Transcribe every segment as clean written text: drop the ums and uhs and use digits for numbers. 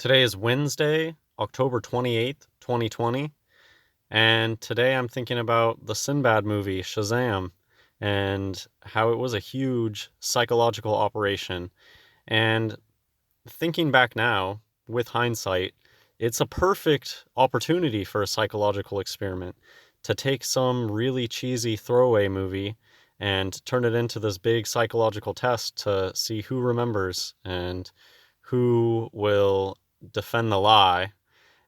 Today is Wednesday, October 28th, 2020, and today I'm thinking about the Sinbad movie, Shazam, and how it was a huge psychological operation. And thinking back now, with hindsight, it's a perfect opportunity for a psychological experiment to take some really cheesy throwaway movie and turn it into this big psychological test to see who remembers and who will defend the lie.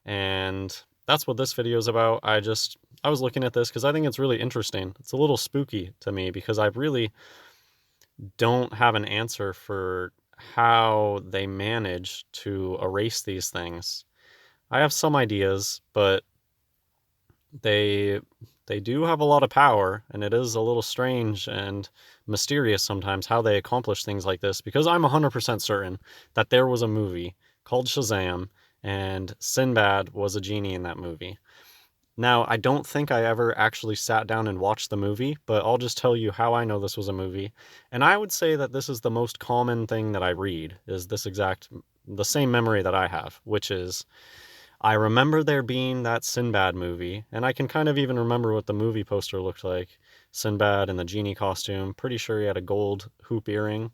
And that's what this video is about. I was looking at this because I think it's really interesting. It's a little spooky to me because I really don't have an answer for how they manage to erase these things. I have some ideas, but they they do have a lot of power, and it is a little strange and mysterious sometimes how they accomplish things like this, because I'm 100% certain that there was a movie called Shazam, and Sinbad was a genie in that movie. Now, I don't think I ever actually sat down and watched the movie, but I'll just tell you how I know this was a movie. And I would say that this is the most common thing that I read, is the same memory that I have, which is I remember there being that Sinbad movie, and I can kind of even remember what the movie poster looked like. Sinbad in the genie costume. Pretty sure he had a gold hoop earring,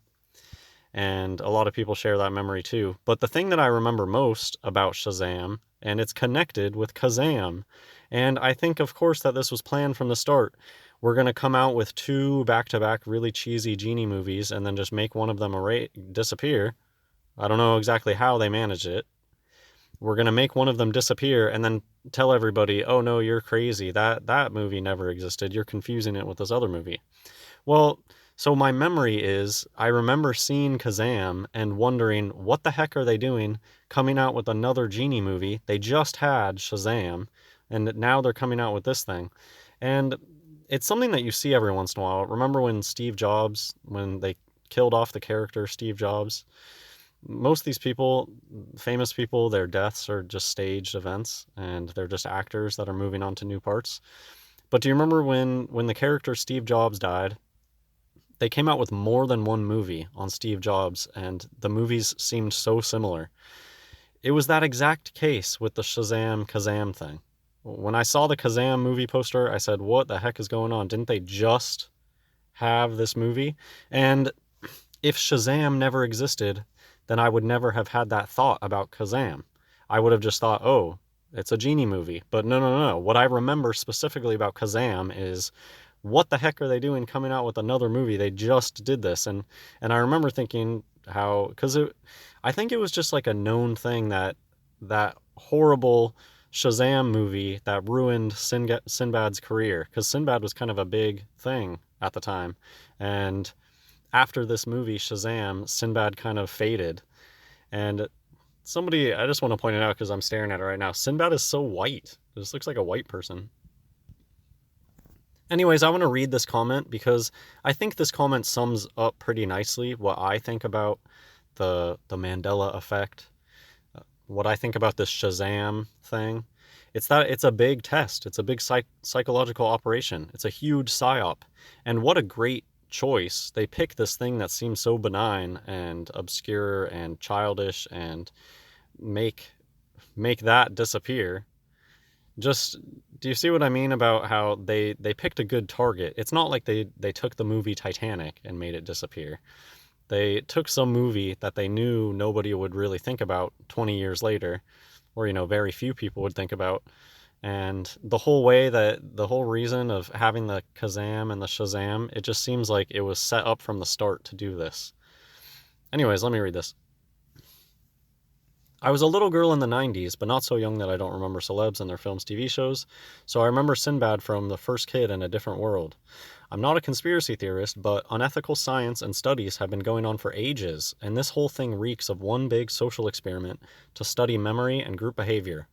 and a lot of people share that memory too. But the thing that I remember most about Shazam, and it's connected with Kazam, and I think, of course, that this was planned from the start. We're going to come out with two back-to-back really cheesy genie movies and then just make one of them disappear. I don't know exactly how they managed it. We're going to make one of them disappear and then tell everybody, oh no, you're crazy. That movie never existed. You're confusing it with this other movie. Well, so my memory is I remember seeing Kazam and wondering, what the heck are they doing coming out with another genie movie? They just had Shazam, and now they're coming out with this thing. And it's something that you see every once in a while. Remember when they killed off the character Steve Jobs? Most of these people, famous people, their deaths are just staged events, and they're just actors that are moving on to new parts. But do you remember when the character Steve Jobs died? They came out with more than one movie on Steve Jobs, and the movies seemed so similar. It was that exact case with the Shazam Kazam thing. When I saw the Kazam movie poster, I said, what the heck is going on? Didn't they just have this movie? And if Shazam never existed, then I would never have had that thought about Kazam. I would have just thought, oh, it's a genie movie. But no. What I remember specifically about Kazam is, what the heck are they doing coming out with another movie? They just did this. And I remember thinking how, I think it was just like a known thing that horrible Shazam movie that ruined Sinbad's career, because Sinbad was kind of a big thing at the time. And after this movie, Shazam, Sinbad kind of faded. And I just want to point it out because I'm staring at it right now. Sinbad is so white. It just looks like a white person. Anyways, I want to read this comment because I think this comment sums up pretty nicely what I think about the Mandela effect, what I think about this Shazam thing. It's that it's a big test. It's a big psychological operation. It's a huge psyop. And what a great choice. They pick this thing that seems so benign and obscure and childish and make that disappear. Just, do you see what I mean about how they picked a good target? It's not like they took the movie Titanic and made it disappear. They took some movie that they knew nobody would really think about 20 years later, or very few people would think about. And the whole reason of having the Kazam and the Shazam, it just seems like it was set up from the start to do this. Anyways, let me read this. I was a little girl in the 90s, but not so young that I don't remember celebs and their films, TV shows, so I remember Sinbad from The First Kid in a Different World. I'm not a conspiracy theorist, but unethical science and studies have been going on for ages, and this whole thing reeks of one big social experiment to study memory and group behavior.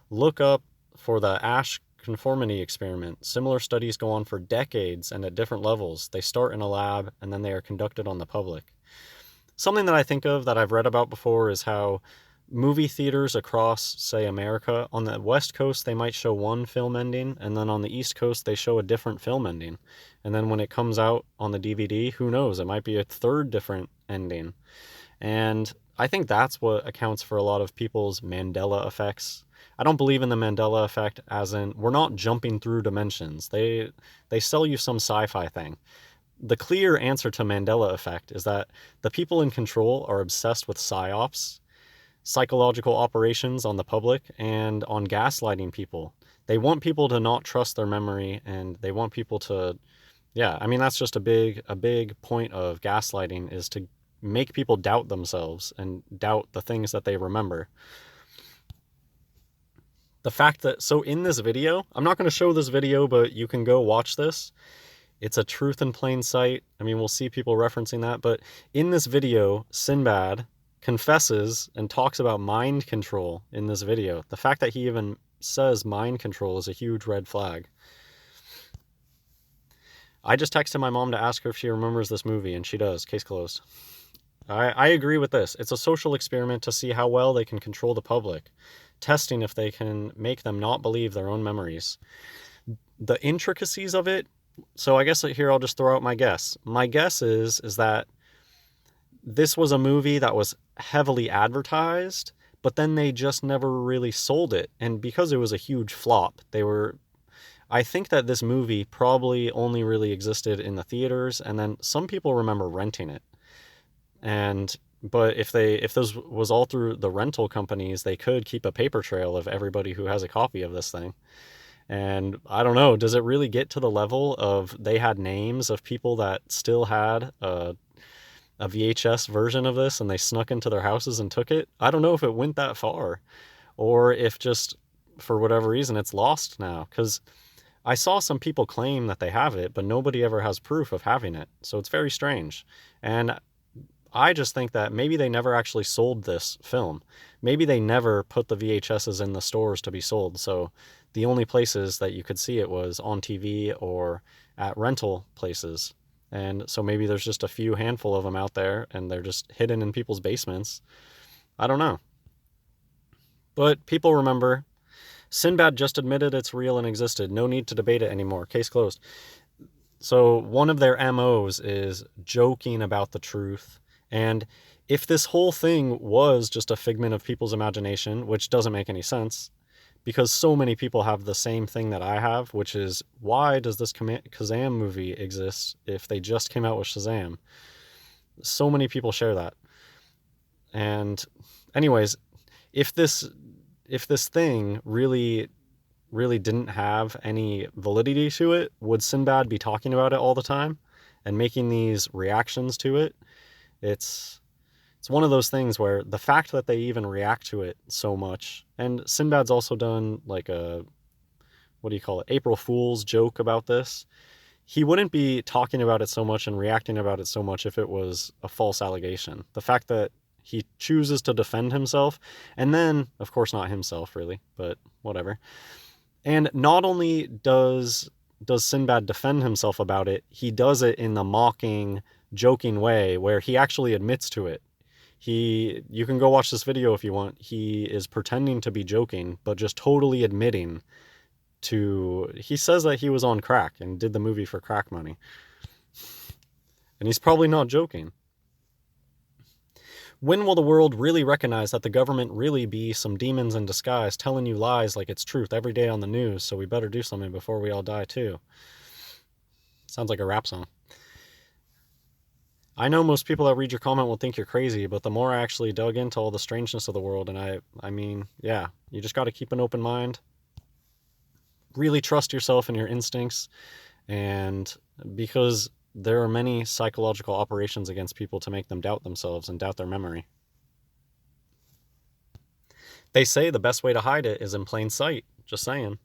Look up for the Ash conformity experiment. Similar studies go on for decades and at different levels. They start in a lab, and then they are conducted on the public. Something that I think of that I've read about before is how movie theaters across, say, America, on the West Coast, they might show one film ending, and then on the East Coast, they show a different film ending. And then when it comes out on the DVD, who knows? It might be a third different ending. And I think that's what accounts for a lot of people's Mandela effects. I don't believe in the Mandela effect as in we're not jumping through dimensions. They sell you some sci-fi thing. The clear answer to Mandela effect is that the people in control are obsessed with psyops, psychological operations on the public, and on gaslighting people. They want people to not trust their memory, and they want people to, yeah, I mean, that's just a big point of gaslighting, is to make people doubt themselves and doubt the things that they remember. The fact that, so in this video, I'm not going to show this video, but you can go watch this. It's a truth in plain sight. I mean, we'll see people referencing that, but in this video, Sinbad confesses and talks about mind control in this video. The fact that he even says mind control is a huge red flag. I just texted my mom to ask her if she remembers this movie, and she does. Case closed. I agree with this. It's a social experiment to see how well they can control the public, testing if they can make them not believe their own memories. The intricacies of it, so I guess here I'll just throw out my guess. My guess is that this was a movie that was heavily advertised, but then they just never really sold it. And because it was a huge flop, I think that this movie probably only really existed in the theaters, and then some people remember renting it. But if this was all through the rental companies, they could keep a paper trail of everybody who has a copy of this thing. And I don't know, does it really get to the level of they had names of people that still had a VHS version of this and they snuck into their houses and took it? I don't know if it went that far, or if just for whatever reason it's lost now, because I saw some people claim that they have it, but nobody ever has proof of having it. So it's very strange. And I just think that maybe they never actually sold this film. Maybe they never put the VHSs in the stores to be sold. So the only places that you could see it was on TV or at rental places. And so maybe there's just a few handful of them out there and they're just hidden in people's basements. I don't know. But people remember. Sinbad just admitted it's real and existed. No need to debate it anymore. Case closed. So one of their MOs is joking about the truth. And if this whole thing was just a figment of people's imagination, which doesn't make any sense, because so many people have the same thing that I have, which is, why does this Kazam movie exist if they just came out with Shazam? So many people share that. And anyways, if this thing really didn't have any validity to it, would Sinbad be talking about it all the time and making these reactions to it? It's one of those things where the fact that they even react to it so much, and Sinbad's also done like a, what do you call it, April Fool's joke about this. He wouldn't be talking about it so much and reacting about it so much if it was a false allegation. The fact that he chooses to defend himself, and then, of course, not himself really, but whatever. And not only does Sinbad defend himself about it, he does it in the mocking, joking way where he actually admits to it. You can go watch this video if you want. He is pretending to be joking, but just totally admitting to, he says that he was on crack and did the movie for crack money. And he's probably not joking. When will the world really recognize that the government really be some demons in disguise telling you lies like it's truth every day on the news, so we better do something before we all die too? Sounds like a rap song. I know most people that read your comment will think you're crazy, but the more I actually dug into all the strangeness of the world, and I mean, yeah, you just got to keep an open mind. Really trust yourself and your instincts, and because there are many psychological operations against people to make them doubt themselves and doubt their memory. They say the best way to hide it is in plain sight. Just saying.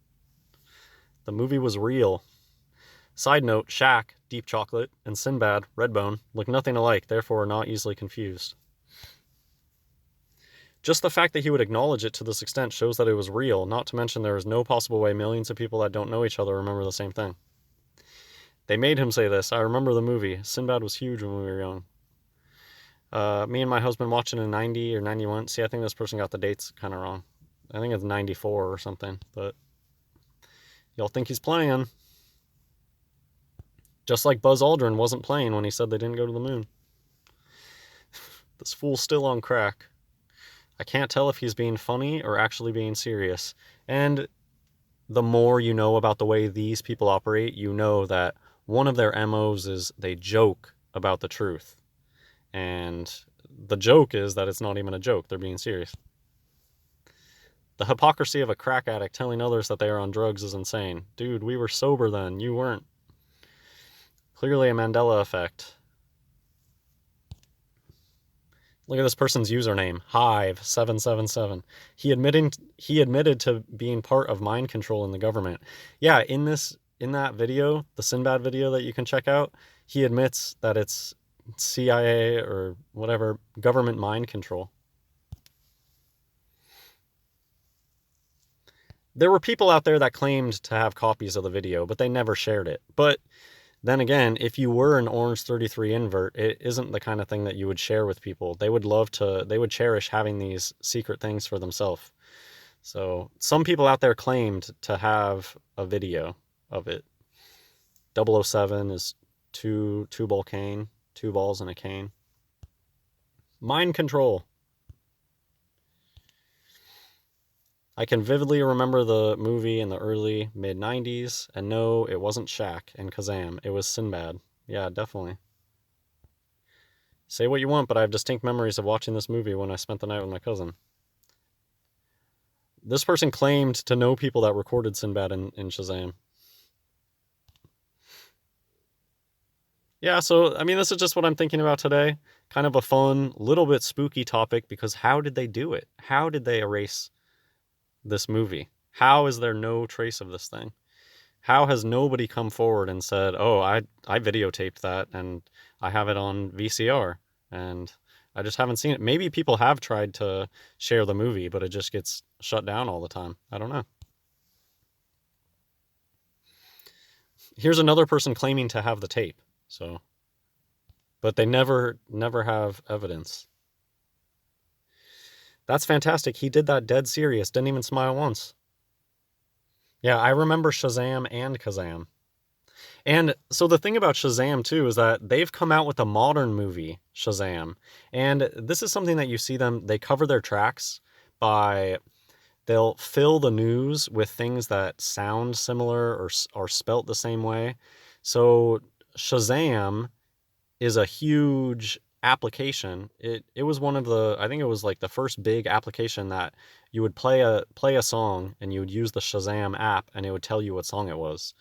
The movie was real. Side note, Shaq, Deep Chocolate, and Sinbad, Redbone, look nothing alike, therefore are not easily confused. Just the fact that he would acknowledge it to this extent shows that it was real, not to mention there is no possible way millions of people that don't know each other remember the same thing. They made him say this. I remember the movie. Sinbad was huge when we were young. Me and my husband watching in 90 or 91. See, I think this person got the dates kind of wrong. I think it's 94 or something, but y'all think he's playing. Just like Buzz Aldrin wasn't playing when he said they didn't go to the moon. This fool's still on crack. I can't tell if he's being funny or actually being serious. And the more you know about the way these people operate, you know that one of their MOs is they joke about the truth. And the joke is that it's not even a joke, they're being serious. The hypocrisy of a crack addict telling others that they are on drugs is insane. Dude, we were sober then, you weren't. Clearly a Mandela effect. Look at this person's username, Hive777. He admitted to being part of mind control in the government. Yeah, in that video, the Sinbad video that you can check out, he admits that it's CIA or whatever government mind control. There were people out there that claimed to have copies of the video, but they never shared it. But then again, if you were an Orange 33 invert, it isn't the kind of thing that you would share with people. They would cherish having these secret things for themselves. So some people out there claimed to have a video of it. 007 is two ball cane, 2 balls and a cane. Mind control. I can vividly remember the movie in the early mid-90s, and no, it wasn't Shaq and Kazam. It was Sinbad. Yeah, definitely. Say what you want, but I have distinct memories of watching this movie when I spent the night with my cousin. This person claimed to know people that recorded Sinbad in Shazam. Yeah, so, I mean, this is just what I'm thinking about today. Kind of a fun, little bit spooky topic, because how did they do it? How did they erase this movie? How is there no trace of this thing? How has nobody come forward and said, oh, I videotaped that and I have it on VCR and I just haven't seen it? Maybe people have tried to share the movie, but it just gets shut down all the time. I don't know. Here's another person claiming to have the tape. So, but they never have evidence. That's fantastic. He did that dead serious. Didn't even smile once. Yeah, I remember Shazam and Kazam. And so the thing about Shazam too is that they've come out with a modern movie, Shazam. And this is something that you see them, they cover their tracks by, they'll fill the news with things that sound similar or are spelt the same way. So Shazam is a huge application. It was one of the, I think it was like the first big application that you would play a song and you would use the Shazam app and it would tell you what song it was.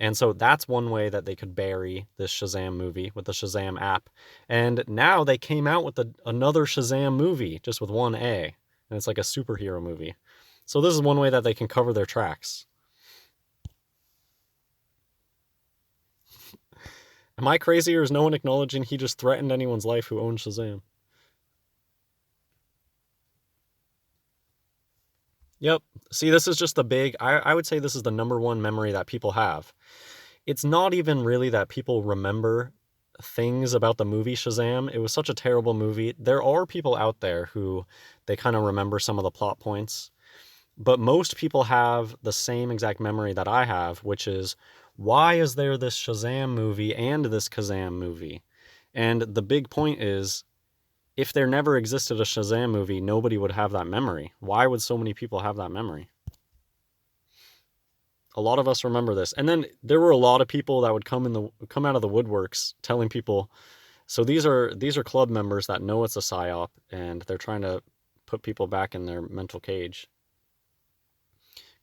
And so that's one way that they could bury this Shazam movie, with the Shazam app. And now they came out with another Shazam movie, just with one A. And it's like a superhero movie. So this is one way that they can cover their tracks. Am I crazy, or is no one acknowledging he just threatened anyone's life who owned Shazam? Yep. See, this is just the big, I would say this is the number one memory that people have. It's not even really that people remember things about the movie Shazam. It was such a terrible movie. There are people out there who they kind of remember some of the plot points, but most people have the same exact memory that I have, which is, why is there this Shazam movie and this Kazam movie? And the big point is, if there never existed a Shazam movie, nobody would have that memory. Why would so many people have that memory? A lot of us remember this. And then there were a lot of people that would come out of the woodworks telling people, so these are club members that know it's a psyop and they're trying to put people back in their mental cage.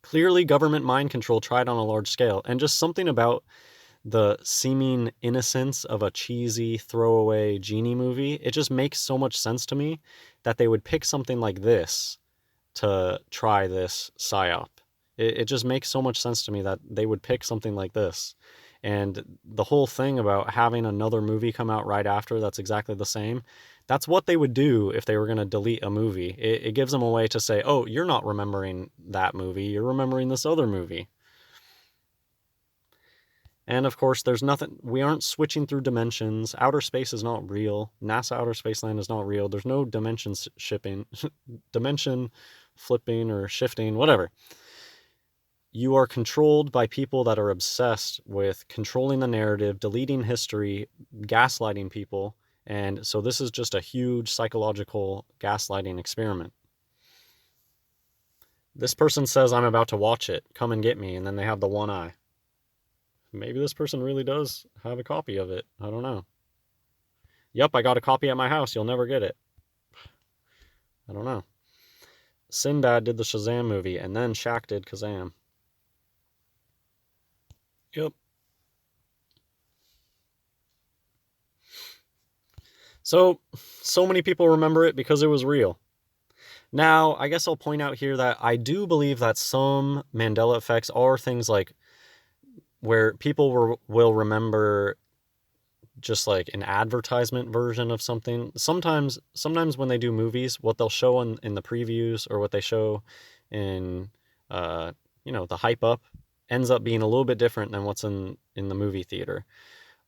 Clearly government mind control tried on a large scale, and just something about the seeming innocence of a cheesy throwaway genie movie, it just makes so much sense to me that they would pick something like this to try this psyop. It just makes so much sense to me that they would pick something like this. And the whole thing about having another movie come out right after that's exactly the same, that's what they would do if they were going to delete a movie. It gives them a way to say, oh, you're not remembering that movie, you're remembering this other movie. And of course, there's nothing, we aren't switching through dimensions. Outer space is not real. NASA Outer Space Land is not real. There's no dimensions shipping, dimension flipping or shifting, whatever. You are controlled by people that are obsessed with controlling the narrative, deleting history, gaslighting people. And so this is just a huge psychological gaslighting experiment. This person says I'm about to watch it. Come and get me. And then they have the one eye. Maybe this person really does have a copy of it. I don't know. Yep, I got a copy at my house. You'll never get it. I don't know. Sinbad did the Shazam movie, and then Shaq did Kazam. Yep. So many people remember it because it was real. Now, I guess I'll point out here that I do believe that some Mandela effects are things like where people will remember just like an advertisement version of something. Sometimes when they do movies, what they'll show in the previews or what they show in the hype up ends up being a little bit different than what's in the movie theater.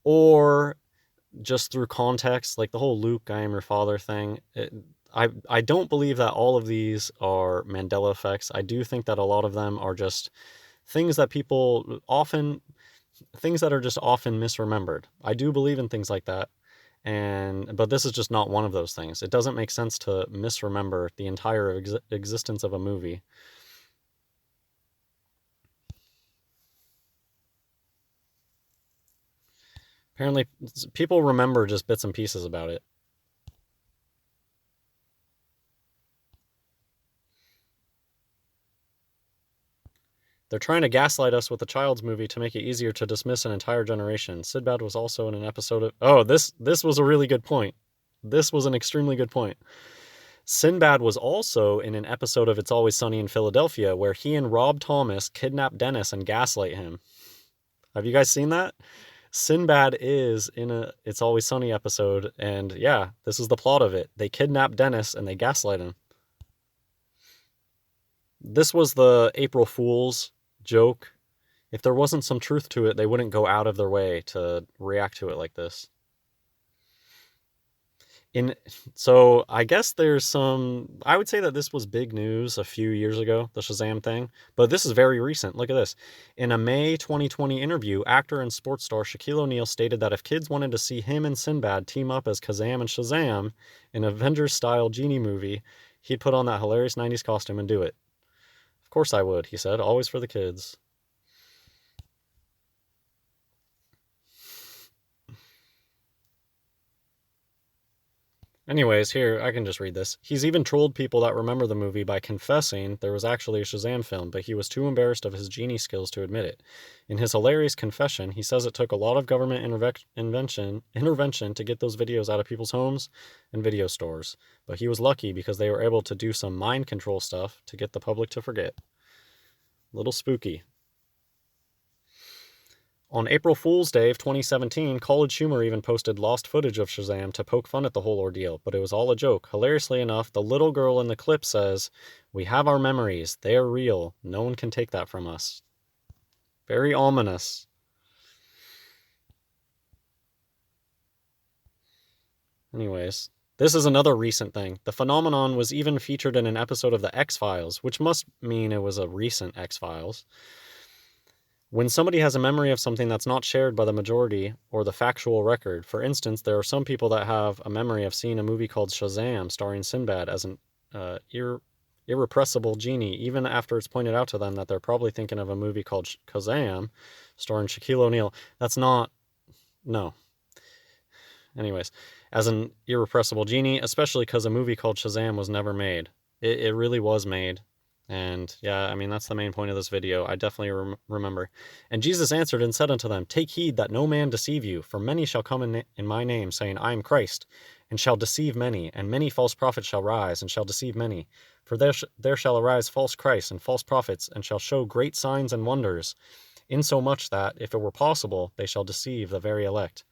Or just through context, like the whole Luke, I am your father thing. I don't believe that all of these are Mandela effects. I do think that a lot of them are just things that are just often misremembered. I do believe in things like that. But this is just not one of those things. It doesn't make sense to misremember the entire existence of a movie. Apparently, people remember just bits and pieces about it. They're trying to gaslight us with a child's movie to make it easier to dismiss an entire generation. Sinbad was also in an episode of... Oh, this was a really good point. This was an extremely good point. Sinbad was also in an episode of It's Always Sunny in Philadelphia where he and Rob Thomas kidnap Dennis and gaslight him. Have you guys seen that? Sinbad is in a It's Always Sunny episode, and yeah, this is the plot of it. They kidnap Dennis and they gaslight him. This was the April Fool's joke. If there wasn't some truth to it, they wouldn't go out of their way to react to it like this. So I guess I would say that this was big news a few years ago, the Shazam thing, but this is very recent. Look at this. In a May 2020 interview, actor and sports star Shaquille O'Neal stated that if kids wanted to see him and Sinbad team up as Kazam and Shazam in an Avengers-style genie movie, he'd put on that hilarious 90s costume and do it. Of course I would, he said, always for the kids. Anyways, here, I can just read this. He's even trolled people that remember the movie by confessing there was actually a Shazam film, but he was too embarrassed of his genie skills to admit it. In his hilarious confession, he says it took a lot of government intervention to get those videos out of people's homes and video stores, but he was lucky because they were able to do some mind control stuff to get the public to forget. Little spooky. On April Fool's Day of 2017, College Humor even posted lost footage of Shazam to poke fun at the whole ordeal, but it was all a joke. Hilariously enough, the little girl in the clip says, "We have our memories. They are real. No one can take that from us." Very ominous. Anyways, this is another recent thing. The phenomenon was even featured in an episode of The X-Files, which must mean it was a recent X-Files. When somebody has a memory of something that's not shared by the majority or the factual record, for instance, there are some people that have a memory of seeing a movie called Shazam starring Sinbad as an irrepressible genie, even after it's pointed out to them that they're probably thinking of a movie called Kazam starring Shaquille O'Neal. That's not... No. Anyways, as an irrepressible genie, especially because a movie called Shazam was never made. It really was made. And yeah, I mean, that's the main point of this video. I definitely remember. And Jesus answered and said unto them, "Take heed that no man deceive you, for many shall come in my name, saying, I am Christ, and shall deceive many. And many false prophets shall rise, and shall deceive many. For there shall arise false Christs and false prophets, and shall show great signs and wonders, insomuch that, if it were possible, they shall deceive the very elect."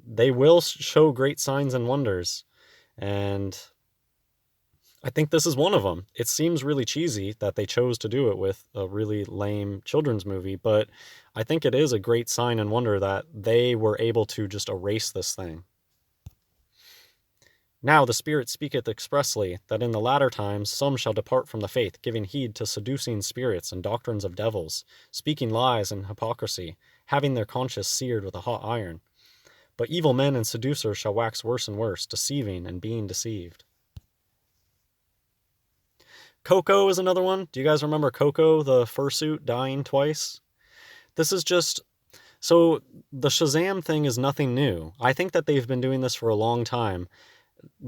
They will show great signs and wonders. And I think this is one of them. It seems really cheesy that they chose to do it with a really lame children's movie, but I think it is a great sign and wonder that they were able to just erase this thing. Now the Spirit speaketh expressly, that in the latter times some shall depart from the faith, giving heed to seducing spirits and doctrines of devils, speaking lies and hypocrisy, having their conscience seared with a hot iron. But evil men and seducers shall wax worse and worse, deceiving and being deceived. Coco is another one. Do you guys remember Coco, the fursuit dying twice? This is just so the Shazam thing is nothing new. I think that they've been doing this for a long time,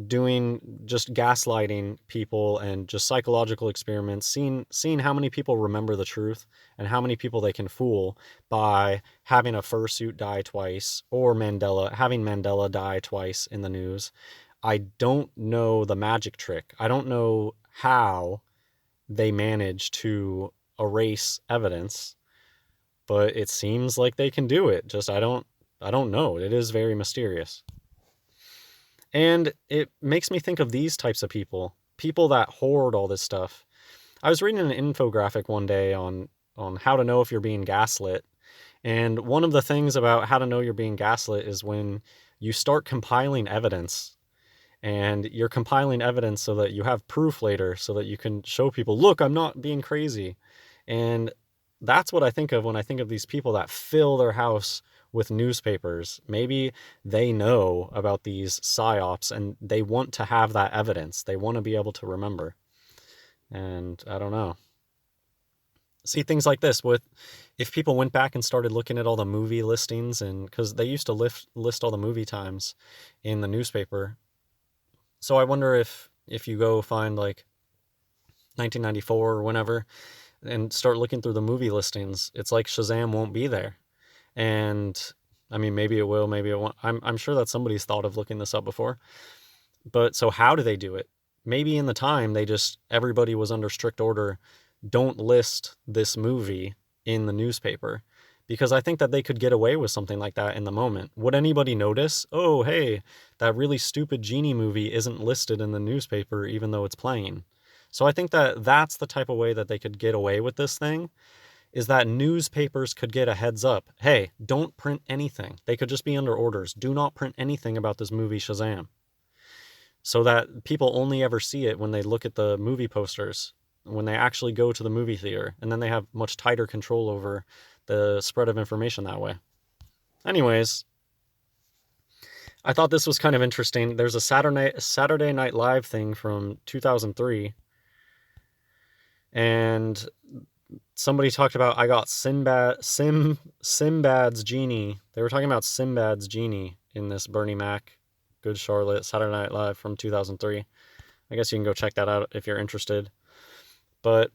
doing just gaslighting people and just psychological experiments, seeing how many people remember the truth and how many people they can fool by having a fursuit die twice or having Mandela die twice in the news. I don't know the magic trick. I don't know how they manage to erase evidence, but it seems like they can do it. Just I don't know. It is very mysterious. And it makes me think of these types of people that hoard all this stuff. I was reading an infographic one day on how to know if you're being gaslit. And one of the things about how to know you're being gaslit is when you start compiling evidence, and you're compiling evidence so that you have proof later so that you can show people, look, I'm not being crazy. And that's what I think of when I think of these people that fill their house with newspapers. Maybe they know about these psyops and they want to have that evidence. They want to be able to remember. And I don't know. See things like this with if people went back and started looking at all the movie listings, and because they used to list all the movie times in the newspaper. So I wonder if you go find like 1994 or whenever and start looking through the movie listings, it's like Shazam won't be there. And I mean, maybe it will, maybe it won't. I'm sure that somebody's thought of looking this up before. But so how do they do it? Maybe in the time everybody was under strict order, don't list this movie in the newspaper. Because I think that they could get away with something like that in the moment. Would anybody notice, oh, hey, that really stupid genie movie isn't listed in the newspaper even though it's playing? So I think that that's the type of way that they could get away with this thing, is that newspapers could get a heads up. Hey, don't print anything. They could just be under orders. Do not print anything about this movie Shazam. So that people only ever see it when they look at the movie posters, when they actually go to the movie theater, and then they have much tighter control over the spread of information that way. Anyways, I thought this was kind of interesting. There's a Saturday Night Live thing from 2003, and somebody talked about I got Sinbad's genie. They were talking about Sinbad's genie in this Bernie Mac, Good Charlotte Saturday Night Live from 2003. I guess you can go check that out if you're interested. But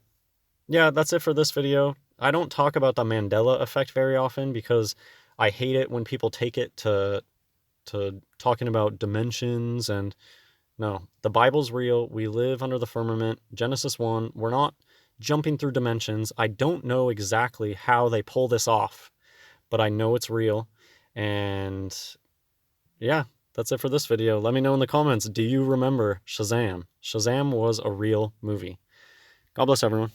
yeah, that's it for this video. I don't talk about the Mandela effect very often because I hate it when people take it to talking about dimensions. And no, the Bible's real. We live under the firmament. Genesis 1. We're not jumping through dimensions. I don't know exactly how they pull this off, but I know it's real. And yeah, that's it for this video. Let me know in the comments, do you remember Shazam? Shazam was a real movie. God bless everyone.